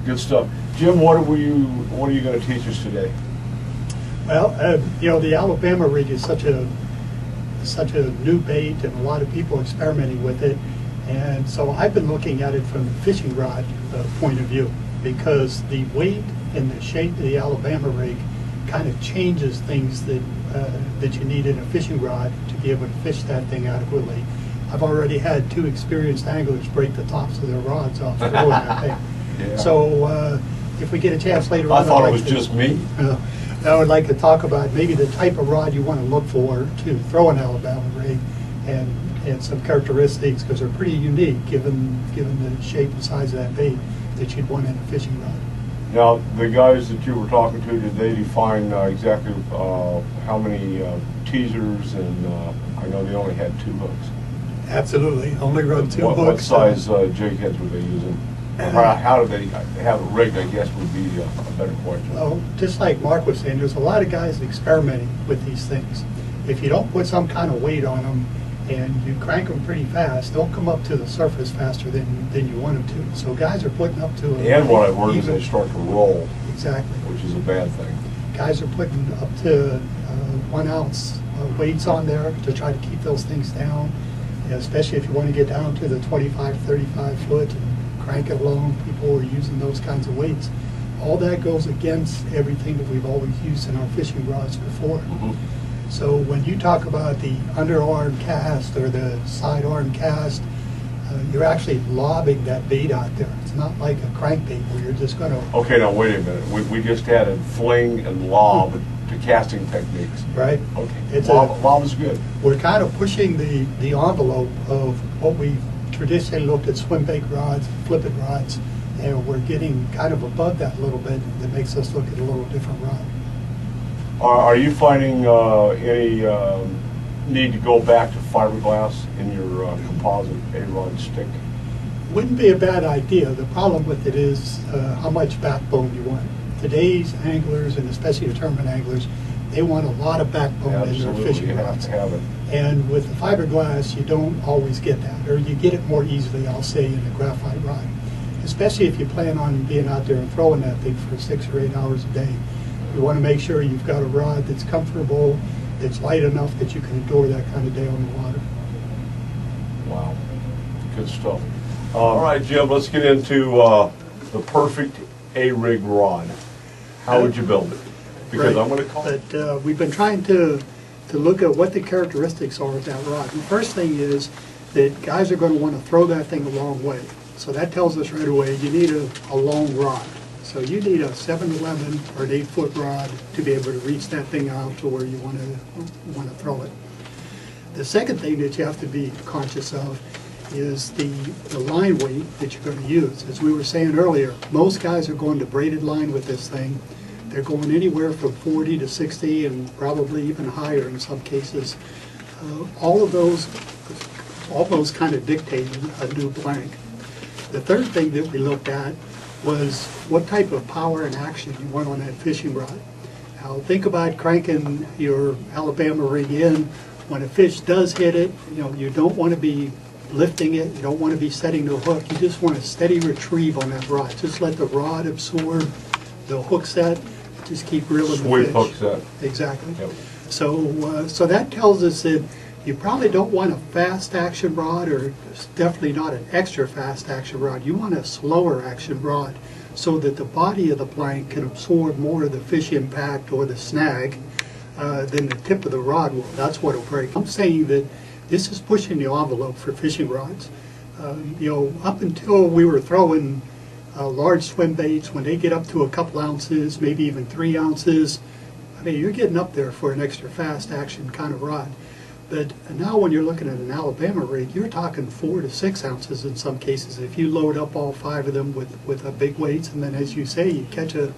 Good stuff. Jim, what are you going to teach us today? Well, you know, the Alabama rig is such a new bait, and a lot of people experimenting with it. And so I've been looking at it from the fishing rod point of view, because the weight and the shape of the Alabama rig kind of changes things that that you need in a fishing rod to be able to fish that thing adequately. I've already had 2 experienced anglers break the tops of their rods off throwing that thing. Yeah. So if we get a chance later on, I thought it was just me. I would like to talk about maybe the type of rod you want to look for to throw an Alabama rig, and some characteristics, because they're pretty unique given the shape and size of that bait that you'd want in a fishing rod. Now, the guys that you were talking to, did they define exactly how many teasers, and I know they only had 2 hooks. Absolutely, only run 2 hooks. What size jig heads were they using? How do they have it rigged, I guess, would be a better question. Well, just like Mark was saying, there's a lot of guys experimenting with these things. If you don't put some kind of weight on them and you crank them pretty fast, they'll come up to the surface faster than you want them to. So guys are putting up to and what I've heard is they start to roll. Exactly. Which is a bad thing. Guys are putting up to 1 ounce weights on there to try to keep those things down, especially if you want to get down to the 25, 35 foot and crank it along. People are using those kinds of weights. All that goes against everything that we've always used in our fishing rods before. Mm-hmm. So when you talk about the underarm cast or the sidearm cast, you're actually lobbing that bait out there. It's not like a crankbait where you're just going to... Okay, now wait a minute. We just added fling and lob to casting techniques. Right. Okay. Lob is good. We're kind of pushing the envelope of what we traditionally looked at swim bait rods, flippet rods, and we're getting kind of above that a little bit. That makes us look at a little different rod. Are you finding any need to go back to fiberglass in your composite A-rod stick? Wouldn't be a bad idea. The problem with it is how much backbone you want. Today's anglers, and especially the tournament anglers, they want a lot of backbone in their fishing rods. Have it. And with the fiberglass, you don't always get that, or you get it more easily, I'll say, in a graphite rod. Especially if you plan on being out there and throwing that thing for 6 or 8 hours a day. You want to make sure you've got a rod that's comfortable, that's light enough that you can endure that kind of day on the water. Wow, good stuff. All right, Jim, let's get into the perfect A-rig rod. How would you build it? Because I'm going to call it. But we've been trying to look at what the characteristics are of that rod. The first thing is that guys are going to want to throw that thing a long way. So that tells us right away you need a long rod. So you need a 7-11 or an 8-foot rod to be able to reach that thing out to where you want to throw it. The second thing that you have to be conscious of is the line weight that you're going to use. As we were saying earlier, most guys are going to braided line with this thing. They're going anywhere from 40 to 60 and probably even higher in some cases. All those kind of dictate a new blank. The third thing that we looked at was what type of power and action you want on that fishing rod. Now think about cranking your Alabama rig in. When a fish does hit it, you don't want to be lifting it, you don't want to be setting the hook, you just want a steady retrieve on that rod. Just let the rod absorb the hook set, just keep reeling the fish. Sweet hook set. Exactly. Yep. So that tells us that you probably don't want a fast action rod, or definitely not an extra fast action rod. You want a slower action rod so that the body of the blank can absorb more of the fish impact or the snag than the tip of the rod will. That's what will break. I'm saying that this is pushing the envelope for fishing rods. Up until we were throwing large swim baits, when they get up to a couple ounces, maybe even 3 ounces, I mean, you're getting up there for an extra fast action kind of rod. But now when you're looking at an Alabama rig, you're talking 4 to 6 ounces in some cases. If you load up all 5 of them with big weights, and then as you say, you catch a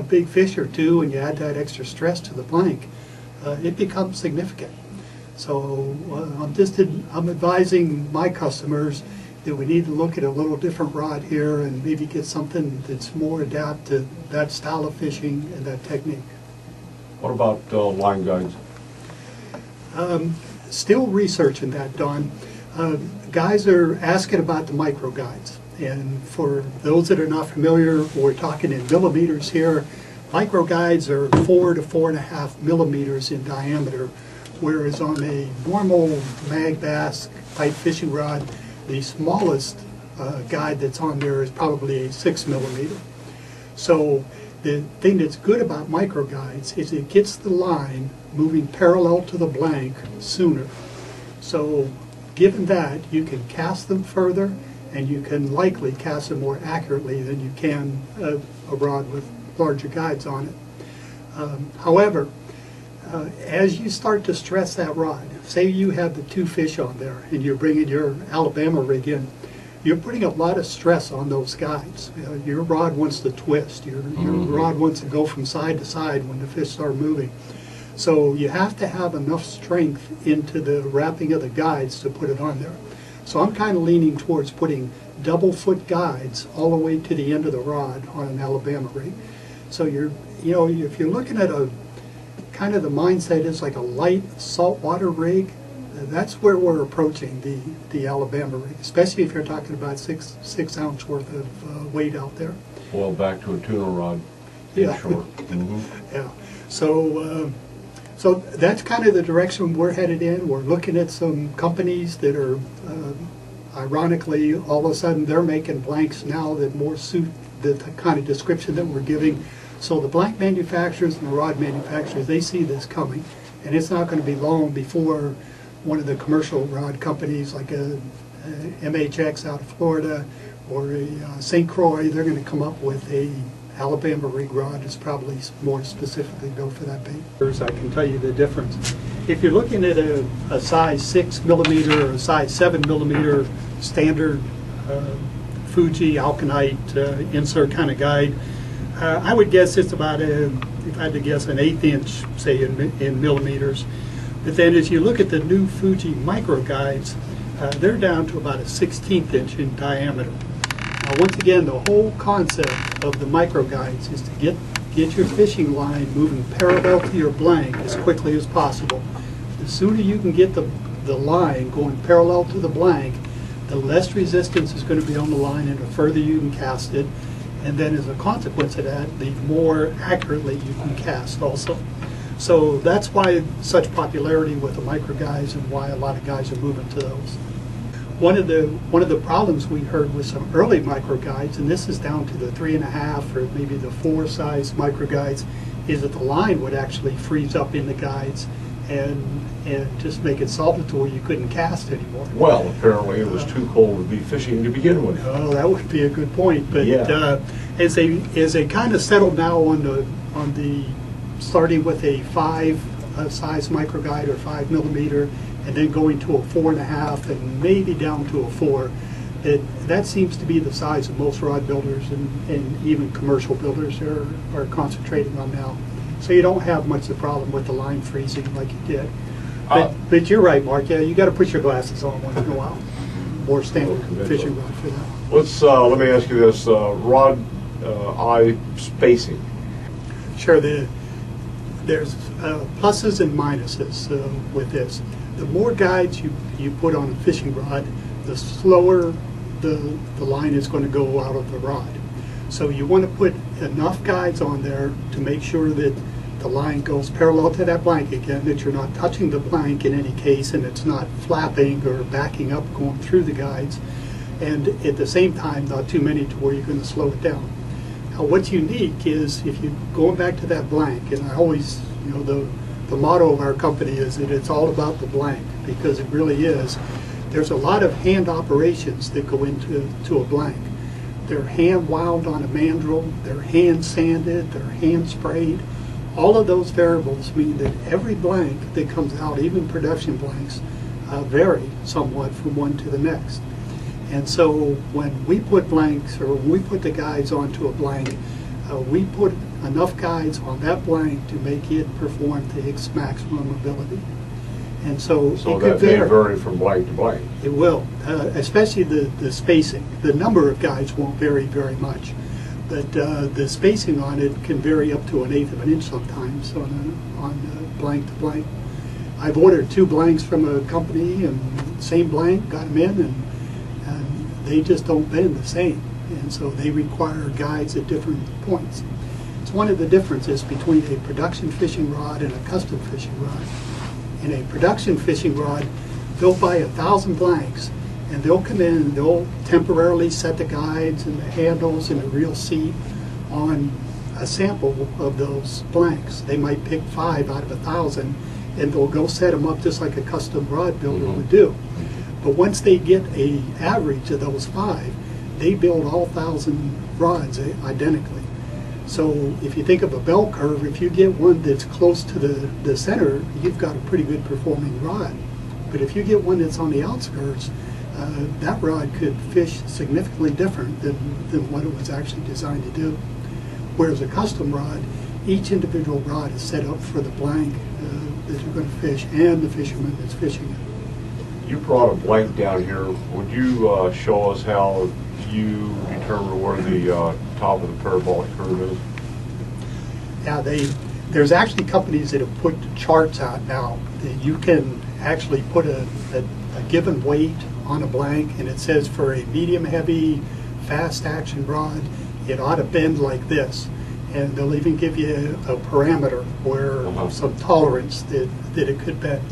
big fish or two and you add that extra stress to the blank, it becomes significant. So I'm advising my customers that we need to look at a little different rod here and maybe get something that's more adapted to that style of fishing and that technique. What about line guides? Still researching that, Don. Guys are asking about the micro guides, And for those that are not familiar, we're talking in millimeters here. Micro guides are 4 to 4.5 millimeters in diameter, whereas on a normal mag bass type fishing rod, the smallest guide that's on there is probably a 6 millimeter. So the thing that's good about micro guides is it gets the line moving parallel to the blank sooner. So given that, you can cast them further, and you can likely cast them more accurately than you can a rod with larger guides on it. However, as you start to stress that rod, say you have the 2 fish on there and you're bringing your Alabama rig in, you're putting a lot of stress on those guides. Your rod wants to twist. Your rod wants to go from side to side when the fish start moving. So you have to have enough strength into the wrapping of the guides to put it on there. So I'm kind of leaning towards putting double foot guides all the way to the end of the rod on an Alabama rig. So if you're looking at a kind of the mindset is like a light saltwater rig, that's where we're approaching the Alabama rig, especially if you're talking about 6 ounce worth of weight out there. Well, back to a tuna rod. Yeah. Sure. Yeah. So that's kind of the direction we're headed in. We're looking at some companies that are, ironically, all of a sudden they're making blanks now that more suit the kind of description that we're giving. So the blank manufacturers and the rod manufacturers, they see this coming, and it's not going to be long before one of the commercial rod companies like a MHX out of Florida or a St. Croix, they're going to come up with a Alabama rig rod is probably more specifically built for that bait. I can tell you the difference. If you're looking at a size 6 millimeter or a size 7 millimeter standard Fuji Alkanite insert kind of guide, I would guess it's about if I had to guess, an 1/8 inch, say in millimeters. But then as you look at the new Fuji micro guides, they're down to about a 1/16 inch in diameter. Now, once again, the whole concept of the micro guides is to get your fishing line moving parallel to your blank as quickly as possible. The sooner you can get the line going parallel to the blank, the less resistance is going to be on the line and the further you can cast it. And then as a consequence of that, the more accurately you can cast also. So that's why such popularity with the micro guides and why a lot of guys are moving to those. One of the problems we heard with some early micro guides, and this is down to the 3.5 or maybe the 4 size micro guides, is that the line would actually freeze up in the guides and just make it solid to where you couldn't cast anymore. Well, apparently it was too cold to be fishing to begin with. Oh, that would be a good point. But yeah. As they kind of settled now on the starting with a 5 size micro guide or 5 millimeter, and then going to a 4.5 and maybe down to a 4, that seems to be the size of most rod builders and even commercial builders are concentrating on now. So you don't have much of a problem with the line freezing like you did. But you're right, Mark. Yeah, you got to put your glasses on once in a while. More standard fishing rod for that. Let me ask you this: rod eye spacing. Sure. There's pluses and minuses with this. The more guides you put on a fishing rod, the slower the line is going to go out of the rod. So you want to put enough guides on there to make sure that the line goes parallel to that blank again, that you're not touching the blank in any case, and it's not flapping or backing up going through the guides. And at the same time, not too many to where you're going to slow it down. Now, what's unique is if you going back to that blank, and I always, the motto of our company is that it's all about the blank, because it really is. There's a lot of hand operations that go into a blank. They're hand wound on a mandrel, they're hand sanded, they're hand sprayed. All of those variables mean that every blank that comes out, even production blanks, vary somewhat from one to the next. And so when we put blanks, or when we put the guides onto a blank, we put enough guides on that blank to make it perform to its maximum ability. And so it could that may vary from blank to blank. It will, especially the spacing. The number of guides won't vary very much, but the spacing on it can vary up to 1/8 of an inch sometimes on blank to blank. I've ordered 2 blanks from a company, and same blank, got them in, and they just don't bend the same. And so they require guides at different points. It's one of the differences between a production fishing rod and a custom fishing rod. In a production fishing rod, they'll buy 1,000 blanks, and they'll come in and they'll temporarily set the guides and the handles and the reel seat on a sample of those blanks. They might pick 5 out of 1,000, and they'll go set them up just like a custom rod builder would do. But once they get an average of those 5, they build all 1,000 rods identically. So if you think of a bell curve, if you get one that's close to the center, you've got a pretty good performing rod. But if you get one that's on the outskirts, that rod could fish significantly different than what it was actually designed to do. Whereas a custom rod, each individual rod is set up for the blank that you're going to fish and the fisherman that's fishing it. You brought a blank down here. Would you show us how you determine where the top of the parabolic curve is? Yeah, there's actually companies that have put charts out now that you can actually put a given weight on a blank, and it says for a medium heavy fast action rod it ought to bend like this, and they'll even give you a parameter where some tolerance that it could bend.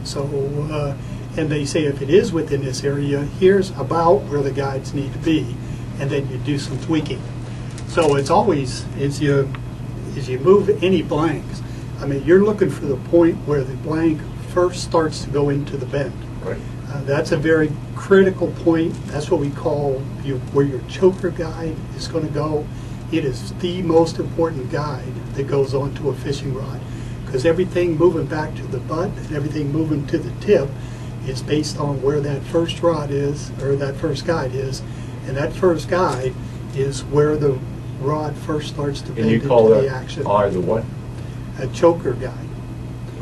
So and they say if it is within this area, here's about where the guides need to be, and then you do some tweaking. So it's always, as you move any blanks, I mean, you're looking for the point where the blank first starts to go into the bend. Right. That's a very critical point. That's what we call where your choker guide is going to go. It is the most important guide that goes onto a fishing rod, because everything moving back to the butt and everything moving to the tip is based on where that first rod is, or that first guide is, and that first guide is where the rod first starts to bend into the action. The what? A choker guide.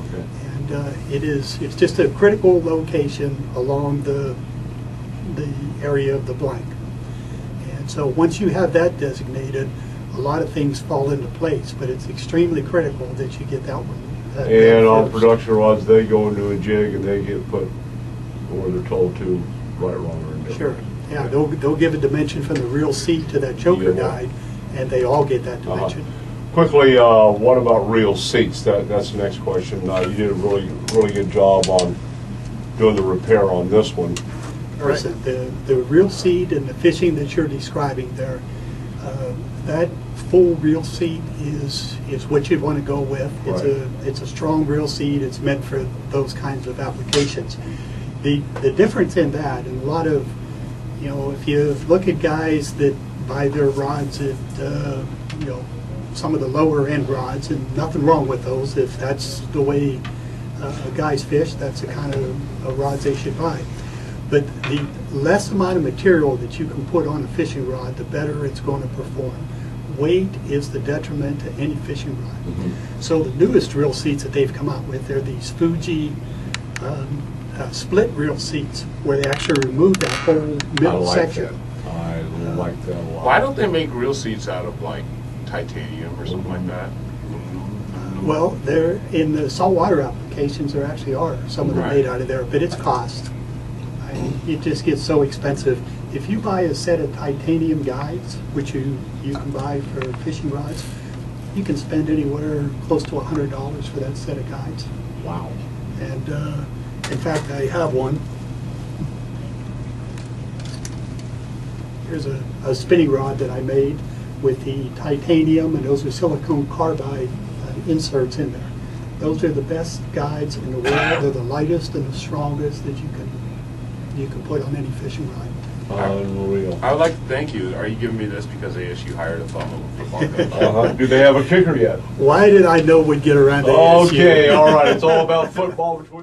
Okay. And it's just a critical location along the area of the blank. And so once you have that designated, a lot of things fall into place, but it's extremely critical that you get that one. And on production rods, they go into a jig and they get put where they're told to, right, wrong, or indifferent. Sure. Yeah, they'll give a dimension from the reel seat to that choker guide, and they all get that dimension. Quickly, what about reel seats? That's the next question. You did a really good job on doing the repair on this one. Listen, the reel seat and the fishing that you're describing there, that full reel seat is what you want to go with. It's a strong reel seat. It's meant for those kinds of applications. The difference in that, and a lot of, if you look at guys that buy their rods at, some of the lower end rods, and nothing wrong with those, if that's the way guys fish, that's the kind of rods they should buy. But the less amount of material that you can put on a fishing rod, the better it's going to perform. Weight is the detriment to any fishing rod. So the newest reel seats that they've come out with, they're these Fuji split reel seats, where they actually remove that whole middle section. I like that a lot. Why don't they make reel seats out of like titanium or something like that? Well, they're in the saltwater applications. There actually are some of them made out of there, but it's cost. It just gets so expensive. If you buy a set of titanium guides, which you can buy for fishing rods, you can spend anywhere close to $100 for that set of guides. Wow. And in fact, I have one. Here's a spinning rod that I made with the titanium, and those are silicone carbide inserts in there. Those are the best guides in the world. They're the lightest and the strongest that you can put on any fishing rod. Unreal. I would like to thank you. Are you giving me this because ASU hired a fellow? Do they have a kicker yet? Why did I know we'd get around to ASU? Okay, all right. It's all about football between